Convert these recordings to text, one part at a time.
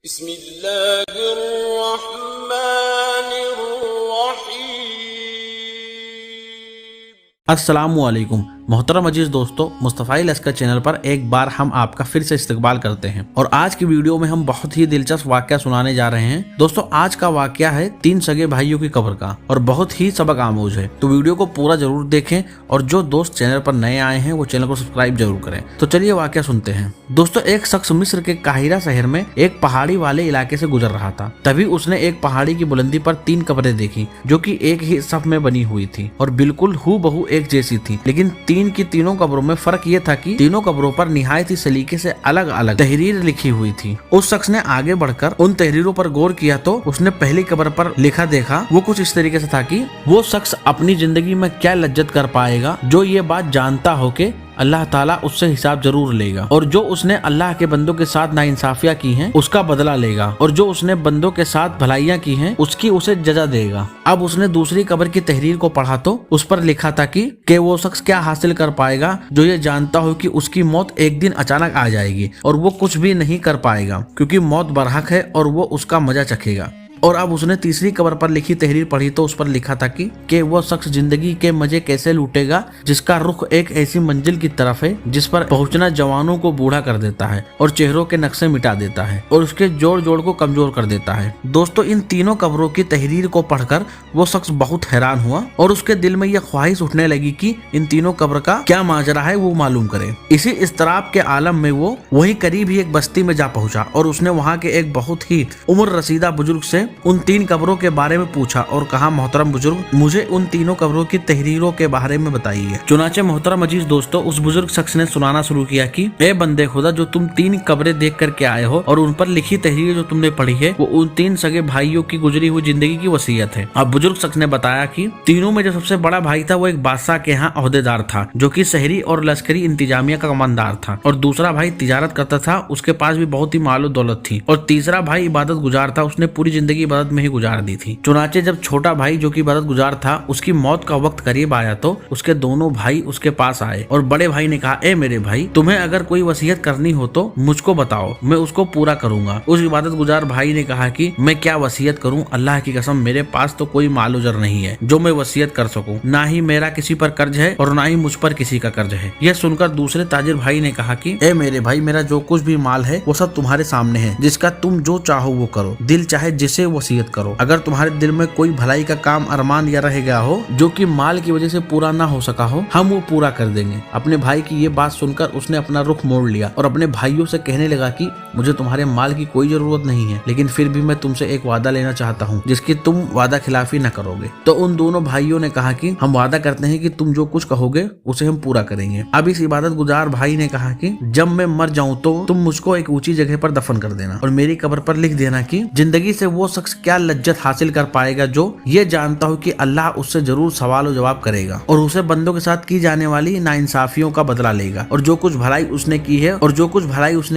अस्सलामुअलैकुम मोहतरम अजीज दोस्तों, मुस्तफ़ाई लश्कर चैनल पर एक बार हम आपका फिर से इस्तकबाल करते हैं और आज की वीडियो में हम बहुत ही दिलचस्प वाकया सुनाने जा रहे हैं। दोस्तों, आज का वाकया है 3 सगे भाइयों की कब्र का और बहुत ही सबक आमूज है, तो वीडियो को पूरा जरूर देखें और जो दोस्त चैनल पर नए आए हैं वो चैनल को सब्सक्राइब जरूर करें। तो चलिए वाकया सुनते हैं। दोस्तों, एक शख्स मिस्र के काहिरा शहर में एक पहाड़ी वाले इलाके से गुजर रहा था। तभी उसने एक पहाड़ी की बुलंदी पर 3 कब्रें देखी जो कि एक ही सफ में बनी हुई थी और बिल्कुल हूबहू एक जैसी थी। लेकिन तीनों कब्रों में फर्क ये था कि तीनों कब्रों पर निहायत ही सलीके से अलग अलग तहरीर लिखी हुई थी। उस शख्स ने आगे बढ़कर उन तहरीरों पर गौर किया तो उसने पहली कब्र पर लिखा देखा। वो कुछ इस तरीके से था कि वो शख्स अपनी जिंदगी में क्या लज्जत कर पाएगा जो ये बात जानता हो कि अल्लाह ताला उससे हिसाब जरूर लेगा, और जो उसने अल्लाह के बंदों के साथ नाइंसाफियां की हैं उसका बदला लेगा, और जो उसने बंदों के साथ भलाइयां की हैं उसकी उसे जजा देगा। अब उसने दूसरी कब्र की तहरीर को पढ़ा तो उस पर लिखा था कि वो शख्स क्या हासिल कर पाएगा जो ये जानता हो कि उसकी मौत एक दिन अचानक आ जाएगी और वो कुछ भी नहीं कर पाएगा क्योंकि मौत बरहक है और वो उसका मजा चखेगा। और अब उसने तीसरी कब्र पर लिखी तहरीर पढ़ी तो उस पर लिखा था कि वो शख्स जिंदगी के मजे कैसे लूटेगा जिसका रुख एक ऐसी मंजिल की तरफ है जिस पर पहुंचना जवानों को बूढ़ा कर देता है और चेहरों के नक्शे मिटा देता है और उसके जोड़ जोड़ को कमजोर कर देता है। दोस्तों, इन तीनों कब्रों की तहरीर को पढ़कर वो शख्स बहुत हैरान हुआ और उसके दिल में यह ख्वाहिश उठने लगी कि इन तीनों कब्र का क्या माजरा है वो मालूम करे। इसी इस्तराब के आलम में वो वहीं करीब ही एक बस्ती में जा पहुंचा और उसने वहाँ के एक बहुत ही उम्र रसीदा बुजुर्ग से उन 3 कब्रों के बारे में पूछा और कहा, मोहतरम बुजुर्ग, मुझे उन तीनों कब्रों की तहरीरों के बारे में बताइए। चुनाचे मोहतरम अजीज दोस्तों, उस बुजुर्ग शख्स ने सुनाना शुरू किया कि ए बंदे खुदा, जो तुम 3 कब्रें देख करके आए हो और उन पर लिखी तहरीर जो तुमने पढ़ी है वो उन 3 सगे भाइयों की गुजरी हुई जिंदगी की वसीयत है। अब बुजुर्ग शख्स ने बताया कि तीनों में जो सबसे बड़ा भाई था वो एक बादशाह के यहाँ ओहदेदार था जो कि शहरी और लश्करी इंतजामिया का कमांडर था, और दूसरा भाई तिजारत करता था, उसके पास भी बहुत ही मालो दौलत थी, और तीसरा भाई इबादत गुजार था, उसने पूरी जिंदगी इबादत में ही गुजार दी थी। चुनाचे जब छोटा भाई जो कि इबादत गुजार था उसकी मौत का वक्त करीब आया तो उसके दोनों भाई उसके पास आए और बड़े भाई ने कहा, ए मेरे भाई, तुम्हें अगर कोई वसीयत करनी हो तो मुझको बताओ, मैं उसको पूरा करूंगा। उस इबादत गुजार भाई ने कहा कि मैं क्या वसीयत करूं, अल्लाह की कसम मेरे पास तो कोई माल उजर नहीं है जो मैं वसीयत कर सकूं, ना ही मेरा किसी पर कर्ज है और ना ही मुझ पर किसी का कर्ज है। यह सुनकर दूसरे ताजिर भाई ने कहा कि ए मेरे भाई, मेरा जो कुछ भी माल है वो सब तुम्हारे सामने है, जिसका तुम जो चाहो वो करो, दिल चाहे जिसे वसीयत करो। अगर तुम्हारे दिल में कोई भलाई का काम अरमान या रह गया हो जो कि माल की वजह से पूरा ना हो सका हो, हम वो पूरा कर देंगे। अपने भाई की ये बात सुनकर उसने अपना रुख मोड़ लिया और अपने भाइयों से कहने लगा कि मुझे तुम्हारे माल की कोई जरूरत नहीं है, लेकिन फिर भी मैं तुमसे एक वादा लेना चाहता हूँ जिसकी तुम वादा खिलाफी न करोगे। तो उन दोनों भाइयों ने कहा कि हम वादा करते हैं कि तुम जो कुछ कहोगे उसे हम पूरा करेंगे। अब इस इबादत गुजार भाई ने कहा कि जब मैं मर जाऊं तो तुम मुझको एक ऊंची जगह पर दफन कर देना और मेरी कब्र पर लिख देना कि जिंदगी से वो शख्स क्या लज्जत हासिल कर पाएगा जो ये जानता हो कि अल्लाह उससे जरूर सवाल और जवाब करेगा और उसे बंदों के साथ की जाने वाली नाइंसाफियों का बदला लेगा, और जो कुछ भलाई उसने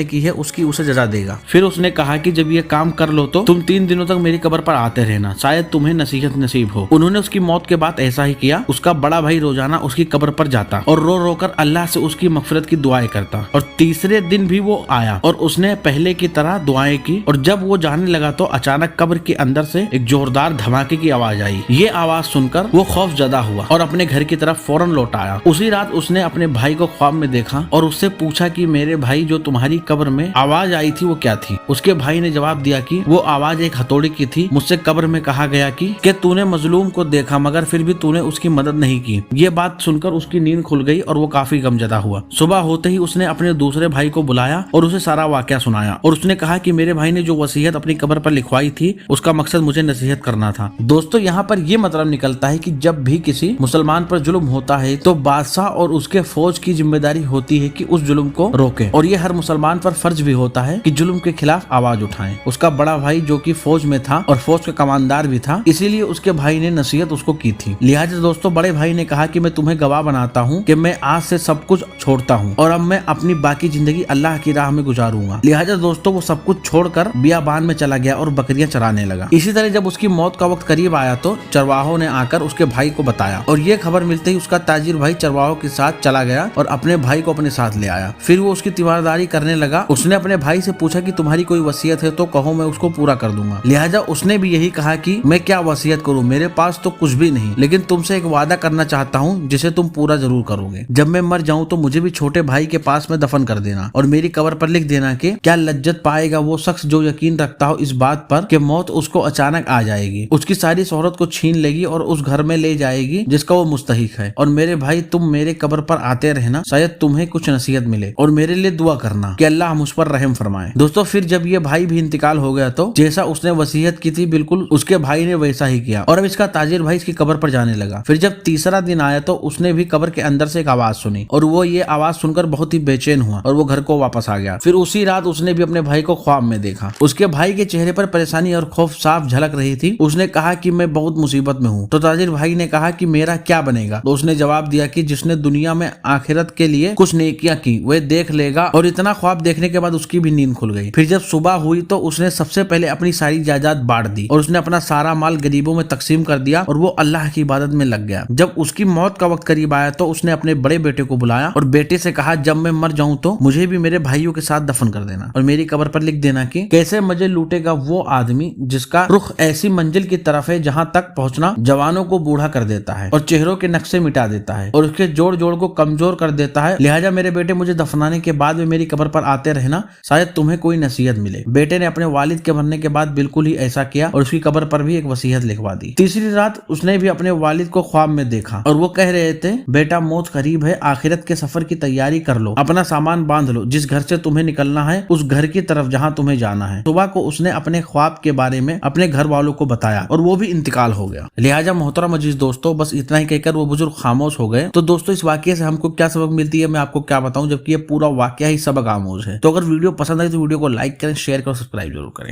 की है उसकी उसे जजा देगा। फिर उसने कहा कि जब ये काम कर लो तो तुम 3 दिनों तक मेरी कब्र पर आते रहना, शायद तुम्हें नसीहत नसीब हो। उन्होंने उसकी मौत के बाद ऐसा ही किया। उसका बड़ा भाई रोजाना उसकी कब्र पर जाता और रो रो कर अल्लाह से उसकी मगफिरत की दुआएं करता, और तीसरे दिन भी वो आया और उसने पहले की तरह दुआएं की, और जब वो जाने लगा तो अचानक कब्र के अंदर से एक जोरदार धमाके की आवाज आई। ये आवाज सुनकर वो खौफ ज़दा हुआ और अपने घर की तरफ फौरन लौट आया। उसी रात उसने अपने भाई को ख्वाब में देखा और उससे पूछा कि मेरे भाई, जो तुम्हारी कब्र में आवाज आई थी वो क्या थी। उसके भाई ने जवाब दिया कि वो आवाज एक हथौड़ी की थी। मुझसे कब्र में कहा गया कि तूने मजलूम को देखा मगर फिर भी तूने उसकी मदद नहीं की। ये बात सुनकर उसकी नींद खुल गई और वो काफी गमजदा हुआ। सुबह होते ही उसने अपने दूसरे भाई को बुलाया और उसे सारा वाकया सुनाया और उसने कहा कि मेरे भाई ने जो वसीयत अपनी कब्र पर लिखवाई थी उसका मकसद मुझे नसीहत करना था। दोस्तों, यहाँ पर यह मतलब निकलता है कि जब भी किसी मुसलमान पर जुल्म होता है तो बादशाह और उसके फौज की जिम्मेदारी होती है कि उस जुल्म को रोके, और ये हर मुसलमान पर फर्ज भी होता है कि जुल्म के खिलाफ आवाज उठाएं। उसका बड़ा भाई जो कि फौज में था और फौज का कमांडर भी था, इसीलिए उसके भाई ने नसीहत उसको की थी। लिहाजा दोस्तों, बड़े भाई ने कहा कि मैं तुम्हें गवाह बनाता हूँ कि मैं आज से सब कुछ छोड़ता हूँ और अब मैं अपनी बाकी जिंदगी अल्लाह की राह में गुजारूंगा। लिहाजा दोस्तों, वो सब कुछ छोड़कर बियाबान में चला गया और बकरियां चराने घबराने लगा। इसी तरह जब उसकी मौत का वक्त करीब आया तो चरवाहों ने आकर उसके भाई को बताया और ये खबर मिलते ही उसका ताजिर भाई चरवाहों के साथ चला गया और अपने भाई को अपने साथ ले आया। फिर वो उसकी तीमारदारी करने लगा। उसने अपने भाई से पूछा कि तुम्हारी कोई वसीयत है तो कहो, मैं उसको पूरा कर दूंगा। लिहाजा उसने भी यही कहा कि मैं क्या वसीयत करूं, मेरे पास तो कुछ भी नहीं, लेकिन तुमसे एक वादा करना चाहता हूं जिसे तुम पूरा जरूर करोगे। जब मैं मर जाऊं तो मुझे भी छोटे भाई के पास में दफन कर देना और मेरी कब्र पर लिख देना कि क्या लज्जत पाएगा वो शख्स जो यकीन रखता हो इस बात पर कि मौत उसको अचानक आ जाएगी, उसकी सारी शोहरत को छीन लेगी और उस घर में ले जाएगी जिसका वो मुस्तहिक है। और मेरे भाई तुम मेरे कब्र पर आते रहना, शायद तुम्हें कुछ नसीहत मिले और मेरे लिए दुआ करना कि अल्लाह मुझ पर रहम फरमाए। दोस्तों फिर जब ये भाई भी इंतकाल हो गया तो जैसा उसने वसीयत की थी बिल्कुल उसके भाई ने वैसा ही किया और अब इसका ताजिर भाई इसकी कब्र पर जाने लगा। फिर जब तीसरा दिन आया तो उसने भी कब्र के अंदर से एक आवाज सुनी और वो ये आवाज सुनकर बहुत ही बेचैन हुआ और वो घर को वापस आ गया। फिर उसी रात उसने भी अपने भाई को ख्वाब में देखा। उसके भाई के चेहरे पर परेशानी और खौफ साफ झलक रही थी। उसने कहा कि मैं बहुत मुसीबत में हूँ। तो ताजिर भाई ने कहा कि मेरा क्या बनेगा? तो उसने जवाब दिया कि जिसने दुनिया में आखिरत के लिए कुछ नेकियां की वह देख लेगा। और इतना ख्वाब देखने के बाद उसकी भी नींद खुल गई। फिर जब सुबह हुई तो उसने सबसे पहले अपनी सारी जायदाद बांट दी और उसने अपना सारा माल गरीबों में तकसीम कर दिया और वो अल्लाह की इबादत में लग गया। जब उसकी मौत का वक्त करीब आया तो उसने अपने बड़े बेटे को बुलाया और बेटे से कहा, जब मैं मर जाऊं तो मुझे भी मेरे भाइयों के साथ दफन कर देना और मेरी कब्र पर लिख देना कि कैसे मजे लूटेगा वो आदमी जिसका रुख ऐसी मंजिल की तरफ है जहां तक पहुंचना जवानों को बूढ़ा कर देता है और चेहरों के नक्शे मिटा देता है और उसके जोड़ जोड़ को कमजोर कर देता है। लिहाजा मेरे बेटे मुझे दफनाने के बाद में मेरी कब्र पर आते रहना, शायद तुम्हें कोई नसीहत मिले। बेटे ने अपने वालिद के मरने के बाद बिल्कुल ही ऐसा किया और उसकी कब्र पर भी एक वसीयत लिखवा दी। तीसरी रात उसने भी अपने वालिद को ख्वाब में देखा और वो कह रहे थे, बेटा मौत करीब है, आखिरत के सफर की तैयारी कर लो, अपना सामान बांध लो, जिस घर से तुम्हें निकलना है उस घर की तरफ जहां तुम्हें जाना है। सुबह को उसने अपने ख्वाब के बारे में अपने घर वालों को बताया और वो भी इंतकाल हो गया। लिहाजा मोहतरम अजीज दोस्तों, बस इतना ही कहकर वो बुजुर्ग खामोश हो गए। तो दोस्तों इस वाकये से हमको क्या सबक मिलती है मैं आपको क्या बताऊं, जबकि ये पूरा वाकया ही सबक आमोज है। तो अगर वीडियो पसंद आई तो वीडियो को लाइक करें, शेयर करें, सब्सक्राइब जरूर करें।